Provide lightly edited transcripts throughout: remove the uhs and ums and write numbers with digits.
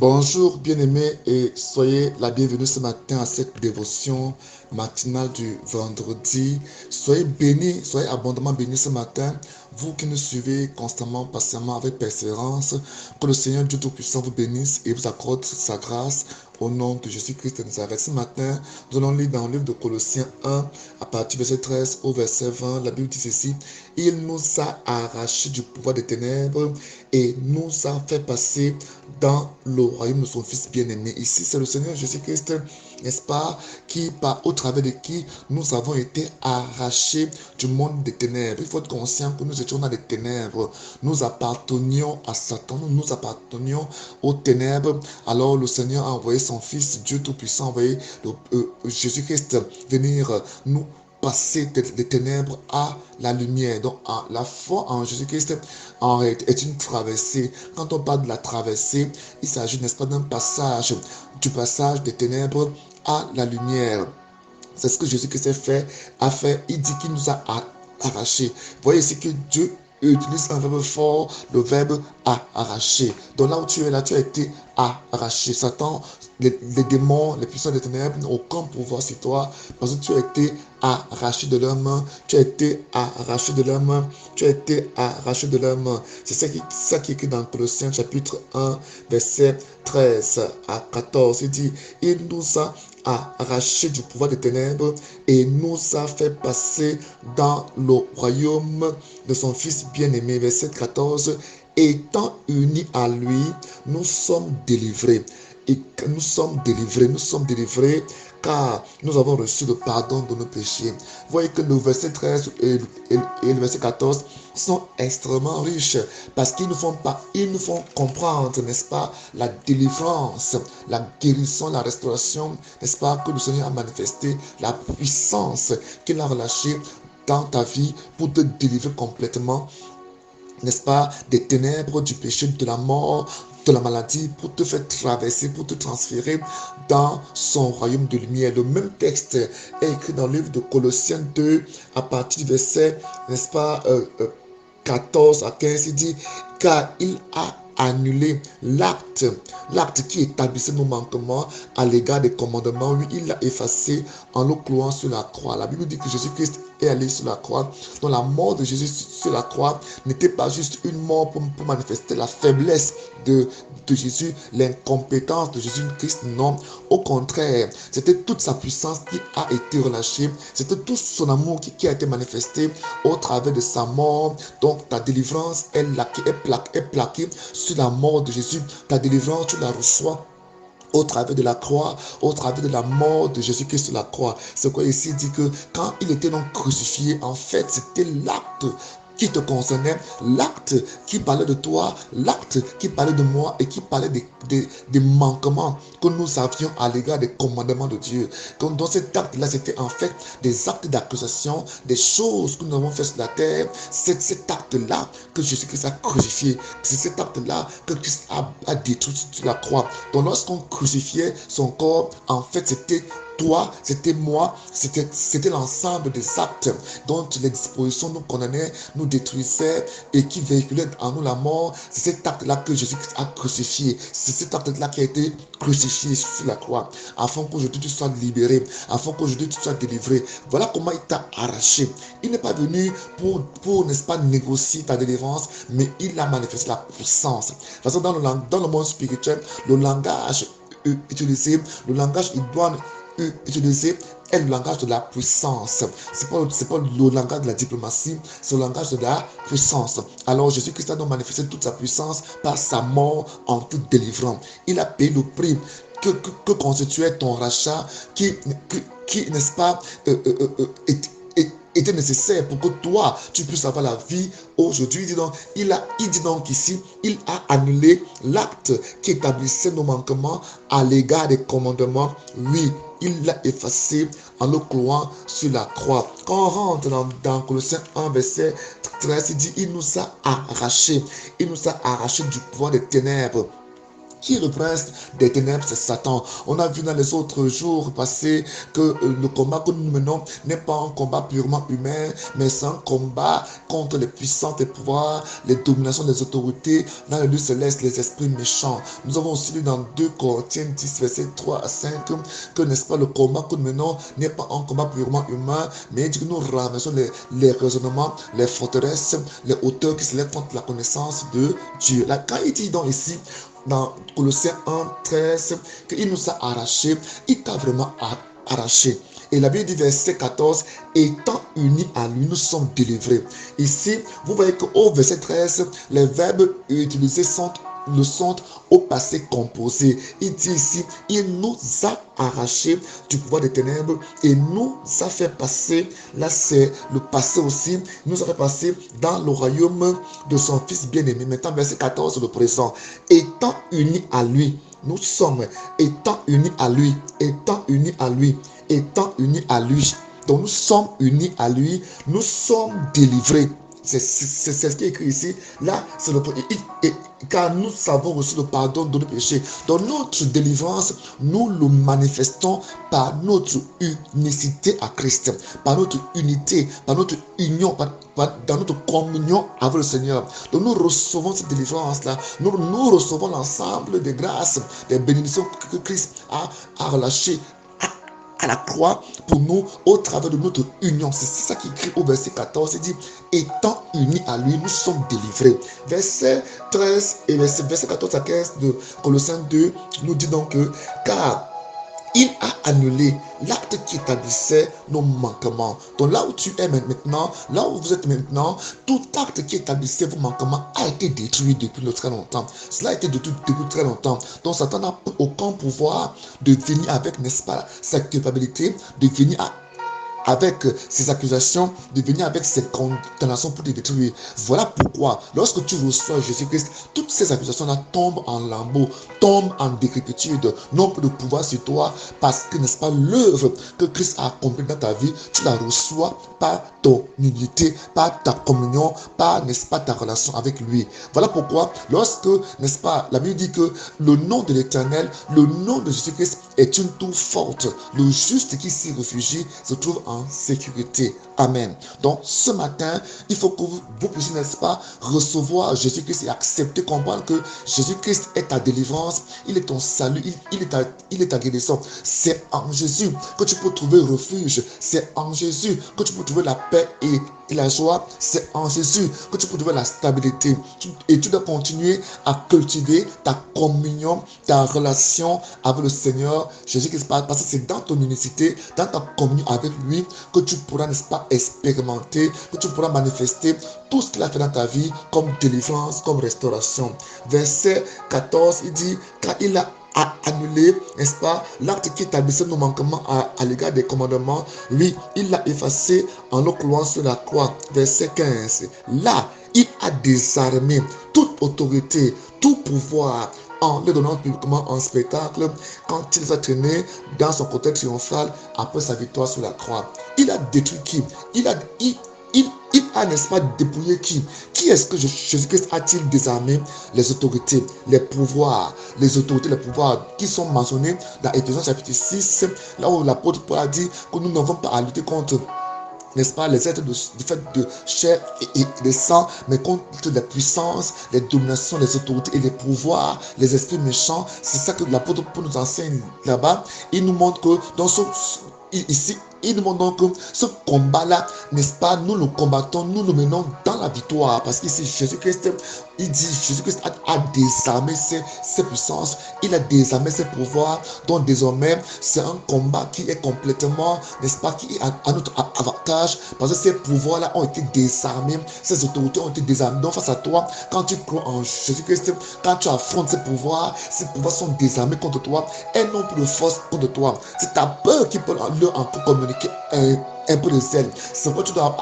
Bonjour bien-aimés et soyez la bienvenue ce matin à cette dévotion matinale du vendredi. Soyez bénis, soyez abondamment bénis ce matin. Vous qui nous suivez constamment, patiemment, avec persévérance, que le Seigneur Dieu Tout-Puissant vous bénisse et vous accorde sa grâce au nom de Jésus-Christ de Nazareth. Ce matin, nous allons lire dans le livre de Colossiens 1, à partir du verset 13 au verset 20. La Bible dit ceci: Il nous a arrachés du pouvoir des ténèbres et nous a fait passer dans le royaume de son Fils bien-aimé. Ici, c'est le Seigneur Jésus-Christ, n'est-ce pas, au travers de qui nous avons été arrachés du monde des ténèbres. Il faut être conscient que nous étions dans les ténèbres. Nous appartenions à Satan, nous appartenions aux ténèbres. Alors le Seigneur a envoyé son Fils, Dieu Tout-Puissant, a envoyé Jésus-Christ venir nous passer des ténèbres à la lumière. Donc, la foi en Jésus-Christ est une traversée. Quand on parle de la traversée, il s'agit, n'est-ce pas, d'un passage, du passage des ténèbres à la lumière. C'est ce que Jésus-Christ a fait. Il dit qu'il nous a arrachés. Vous voyez ici que Dieu utilise un verbe fort, le verbe arracher. Donc là où tu es là, tu as été arraché. Satan, les démons, les puissants des ténèbres n'ont aucun pouvoir sur toi parce que tu as été arraché de leurs mains. Tu as été arraché de leurs mains. Tu as été arraché de leurs mains. C'est ça qui est écrit dans Colossiens chapitre 1, verset 13 à 14. Il dit: il nous a arraché du pouvoir des ténèbres et nous a fait passer dans le royaume de son Fils bien-aimé. Verset 14. Étant unis à lui, nous sommes délivrés. Et nous sommes délivrés car nous avons reçu le pardon de nos péchés. Vous voyez que le verset 13 et le verset 14 sont extrêmement riches parce ils nous font comprendre, n'est-ce pas, la délivrance, la guérison, la restauration, n'est-ce pas, que le Seigneur a manifesté, la puissance qu'il a relâchée dans ta vie pour te délivrer complètement, n'est-ce pas, des ténèbres, du péché, de la mort, de la maladie, pour te faire traverser, pour te transférer dans son royaume de lumière. Le même texte est écrit dans le livre de Colossiens 2, à partir du verset, n'est-ce pas, 14 à 15, il dit: car il a annulé l'acte qui établissait nos manquements à l'égard des commandements. Lui, il l'a effacé en le clouant sur la croix. La Bible dit que Jésus-Christ est allé sur la croix. Donc la mort de Jésus sur la croix n'était pas juste une mort pour manifester la faiblesse de Jésus, l'incompétence de Jésus-Christ. Non, au contraire, c'était toute sa puissance qui a été relâchée. C'était tout son amour qui a été manifesté au travers de sa mort. Donc ta délivrance est plaquée sur la mort de Jésus. Ta délivrance, tu la reçois au travers de la croix, au travers de la mort de Jésus-Christ sur la croix. C'est quoi ici dit que quand il était donc crucifié, en fait, c'était l'acte qui te concernait, l'acte qui parlait de toi, l'acte qui parlait de moi et qui parlait des manquements que nous avions à l'égard des commandements de Dieu. Donc dans cet acte-là, c'était en fait des actes d'accusation, des choses que nous avons fait sur la terre. C'est cet acte-là que Jésus-Christ a crucifié. C'est cet acte-là que Christ a détruit sur la croix. Donc lorsqu'on crucifiait son corps, en fait, c'était toi, c'était moi, c'était l'ensemble des actes dont les dispositions nous condamnaient, nous détruisaient et qui véhiculaient en nous la mort. C'est cet acte-là que Jésus-Christ a crucifié. C'est cet acte-là qui a été crucifié sur la croix, afin qu'aujourd'hui tu sois libéré, afin qu'aujourd'hui tu sois délivré. Voilà comment il t'a arraché. Il n'est pas venu pour n'est-ce pas, négocier ta délivrance, mais il a manifesté la puissance. Parce que dans le monde spirituel, le langage utilisé, le langage idoine utilisé est le langage de la puissance. C'est pas le langage de la diplomatie, c'est le langage de la puissance. Alors Jésus-Christ a donc manifesté toute sa puissance par sa mort en tout délivrant. Il a payé le prix que constituait ton rachat, qui n'est-ce pas, était nécessaire pour que toi, tu puisses avoir la vie aujourd'hui. Il dit donc ici, il a annulé l'acte qui établissait nos manquements à l'égard des commandements. Oui, il l'a effacé en le clouant sur la croix. Quand on rentre dans Colossiens 1, verset 13, il dit: il nous a arrachés. Il nous a arrachés du pouvoir des ténèbres Qui est le prince des ténèbres? C'est Satan. On a vu dans les autres jours passés que le combat que nous menons n'est pas un combat purement humain, mais c'est un combat contre les puissances, les pouvoirs, les dominations des autorités dans le lieu céleste, les esprits méchants. Nous avons aussi lu dans 2 Corinthiens 10, versets 3 à 5, que, n'est-ce pas, le combat que nous menons n'est pas un combat purement humain, mais que nous ramassons les raisonnements, les forteresses, les hauteurs qui se lèvent contre la connaissance de Dieu. Là, quand il dit donc ici, dans Colossiens 1, 13, qu'il nous a arrachés, il t'a vraiment arraché. Et la Bible dit, verset 14, étant unis à lui, nous sommes délivrés. Ici, vous voyez qu'au verset 13, les verbes utilisés sont au passé composé. Il dit ici, il nous a arrachés du pouvoir des ténèbres et nous a fait passer, là c'est le passé aussi, nous a fait passer dans le royaume de son Fils bien-aimé. Maintenant, verset 14, le présent. Étant unis à lui, nous sommes, étant unis à lui, étant unis à lui, étant unis à lui. Donc nous sommes unis à lui, nous sommes délivrés. C'est ce qui est écrit ici. Là, c'est le car nous savons reçu le pardon de nos péchés. Dans notre délivrance, nous le manifestons par notre unicité à Christ, par notre unité, par notre union, dans notre communion avec le Seigneur. Donc nous recevons cette délivrance-là. Nous recevons l'ensemble des grâces, des bénédictions que Christ a relâchées à la croix pour nous au travers de notre union. C'est ça qui écrit au verset 14. Il dit, étant unis à lui, nous sommes délivrés. Verset 13 et verset 14 à 15 de Colossiens 2 nous dit donc que, car il a annulé l'acte qui établissait nos manquements. Donc là où tu es maintenant, là où vous êtes maintenant, tout acte qui établissait vos manquements a été détruit depuis très longtemps. Cela a été détruit depuis très longtemps. Donc Satan n'a aucun pouvoir de venir avec, n'est-ce pas, sa culpabilité, de venir avec ces accusations, de venir avec ces condamnations pour te détruire. Voilà pourquoi, lorsque tu reçois Jésus-Christ, toutes ces accusations-là tombent en lambeaux, tombent en décrépitude, n'ont plus de pouvoir sur toi, parce que, n'est-ce pas, l'œuvre que Christ a accomplie dans ta vie, tu la reçois par ton unité, par ta communion, par, n'est-ce pas, ta relation avec lui. Voilà pourquoi, lorsque, n'est-ce pas, la Bible dit que le nom de l'Éternel, le nom de Jésus-Christ est une tour forte. Le juste qui s'y réfugie se trouve en sécurité. Amen. Donc ce matin, il faut que vous puissiez, n'est-ce pas, recevoir Jésus-Christ et accepter, comprendre que Jésus-Christ est ta délivrance, il est ton salut, il est ta guérison. C'est en Jésus que tu peux trouver refuge. C'est en Jésus que tu peux trouver la paix et la joie. C'est en Jésus que tu peux trouver la stabilité. Et tu dois continuer à cultiver ta communion, ta relation avec le Seigneur Jésus-Christ, parce que c'est dans ton unicité, dans ta communion avec lui, que tu pourras, n'est-ce pas, expérimenter, que tu pourras manifester tout ce qu'il a fait dans ta vie comme délivrance, comme restauration. Verset 14, il dit, car il a annulé, n'est-ce pas, l'acte qui établissait nos manquements à l'égard des commandements, lui, il l'a effacé en le clouant sur la croix. Verset 15, là, il a désarmé toute autorité, tout pouvoir, en le donnant publiquement en spectacle quand il les a traînés dans son côté triomphal après sa victoire sur la croix. Il a détruit qui? Il a, n'est-ce pas, dépouillé qui? Qui est-ce que Jésus-Christ a-t-il désarmé? Les autorités, les pouvoirs, les autorités, les pouvoirs qui sont mentionnés dans Éphésiens chapitre 6, là où l'apôtre Paul a dit que nous n'avons pas à lutter contre, n'est-ce pas, les êtres du fait de chair et de sang, mais contre les puissances, les dominations, les autorités et les pouvoirs, les esprits méchants. C'est ça que l'apôtre Paul nous enseigne là-bas. Il nous montre que dans ici, il nous montre donc que ce combat-là, n'est-ce pas, nous le combattons, nous le menons dans la victoire. Parce qu'ici, Jésus-Christ, il dit, Jésus-Christ a désarmé ses puissances, il a désarmé ses pouvoirs. Donc désormais, c'est un combat qui est complètement, n'est-ce pas, qui est à notre avantage. Parce que ces pouvoirs-là ont été désarmés, ces autorités ont été désarmées. Donc face à toi, quand tu crois en Jésus-Christ, quand tu affrontes ces pouvoirs sont désarmés contre toi. Elles n'ont plus de force contre toi. C'est ta peur qui peut leur encore communiquer un peu de zèle. C'est pourquoi tu dois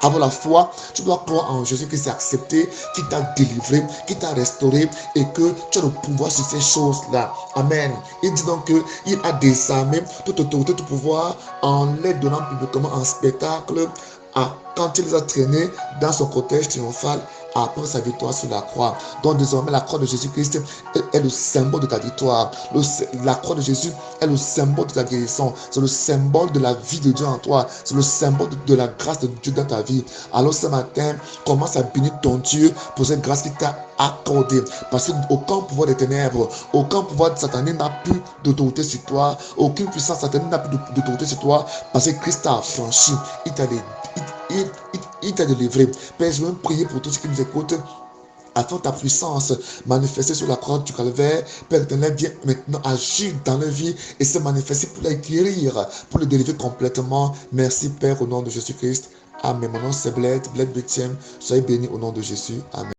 avoir la foi, tu dois croire en Jésus qui s'est accepté, qui t'a délivré, qui t'a restauré et que tu as le pouvoir sur ces choses-là. Amen. Il dit donc qu'il a désarmé toute autorité, tout pouvoir en les donnant publiquement en spectacle quand il les a traînés dans son cortège triomphal après sa victoire sur la croix. Donc désormais, la croix de Jésus-Christ est le symbole de ta victoire. La croix de Jésus est le symbole de ta guérison. C'est le symbole de la vie de Dieu en toi. C'est le symbole de la grâce de Dieu dans ta vie. Alors ce matin, commence à bénir ton Dieu pour cette grâce qu'il t'a accordée. Parce qu'aucun pouvoir des ténèbres, aucun pouvoir de Satan n'a plus d'autorité sur toi. Aucune puissance satanique n'a plus d'autorité sur toi. Parce que Christ t'a affranchi. Il t'a il t'a délivré. Père, je veux prier pour tous ceux qui nous écoutent afin ta puissance manifestée sur la croix du calvaire. Père éternel, viens maintenant agir dans leur vie et se manifester pour les guérir, pour les délivrer complètement. Merci Père, au nom de Jésus-Christ. Amen. Mon nom c'est Bled Bethiem. Soyez bénis au nom de Jésus. Amen.